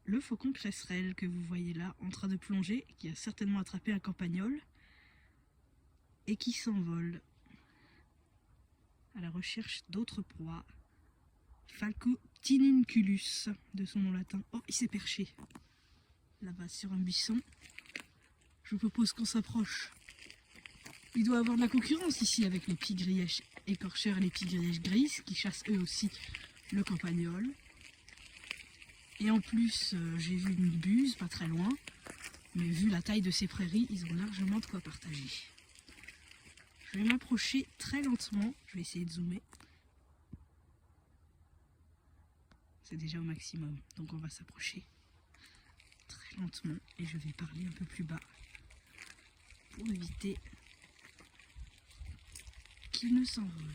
le faucon cresserelle que vous voyez là en train de plonger, qui a certainement attrapé un campagnol et qui s'envole à la recherche d'autres proies. Falco tininculus de son nom latin. Oh, il s'est perché là-bas sur un buisson. Je vous propose qu'on s'approche. Il doit avoir de la concurrence ici avec les pies-grièches écorcheurs et les pies-grièches grises qui chassent eux aussi le campagnol. Et en plus, j'ai vu une buse pas très loin, mais vu la taille de ces prairies, ils ont largement de quoi partager. Je vais m'approcher très lentement, je vais essayer de zoomer. C'est déjà au maximum, donc on va s'approcher très lentement et je vais parler un peu plus bas pour éviter qu'il ne s'envole.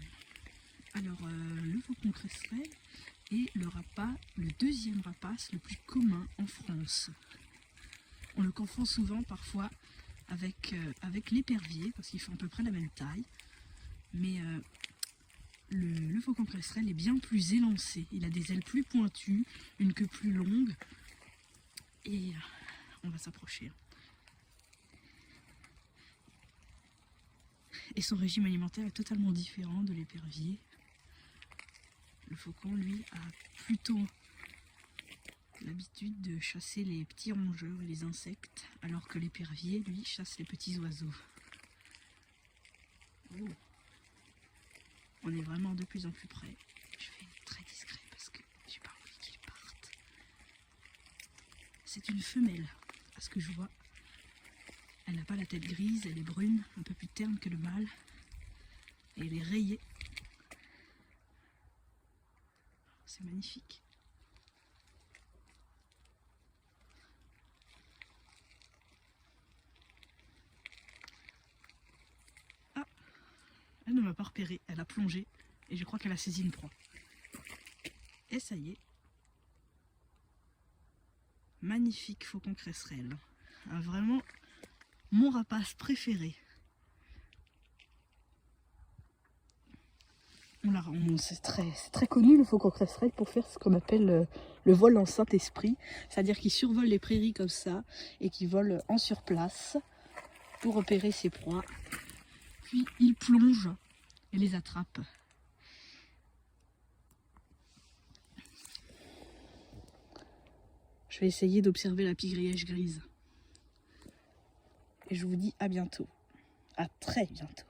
Alors, le faucon cresserelle est le deuxième rapace le plus commun en France. On le confond souvent parfois avec l'épervier parce qu'ils font à peu près la même taille. Mais le faucon cresserelle est bien plus élancé. Il a des ailes plus pointues, une queue plus longue. Et on va s'approcher. Et son régime alimentaire est totalement différent de l'épervier. Le faucon, lui, a plutôt l'habitude de chasser les petits rongeurs et les insectes, alors que l'épervier, lui, chasse les petits oiseaux. Oh. On est vraiment de plus en plus près. Je fais très discret parce que j'ai pas envie qu'il parte. C'est une femelle, à ce que je vois. Elle n'a pas la tête grise, elle est brune, un peu plus terne que le mâle. Et elle est rayée. C'est magnifique. Ah, elle ne m'a pas repéré, elle a plongé et je crois qu'elle a saisi une proie. Et ça y est. Magnifique faucon cresserelle. Vraiment mon rapace préféré. C'est très connu le faucon cresserelle pour faire ce qu'on appelle le vol en Saint-Esprit, c'est-à-dire qu'il survole les prairies comme ça et qu'il vole en surplace pour repérer ses proies. Puis il plonge et les attrape. Je vais essayer d'observer la pie-grièche grise. Et je vous dis à bientôt. À très bientôt.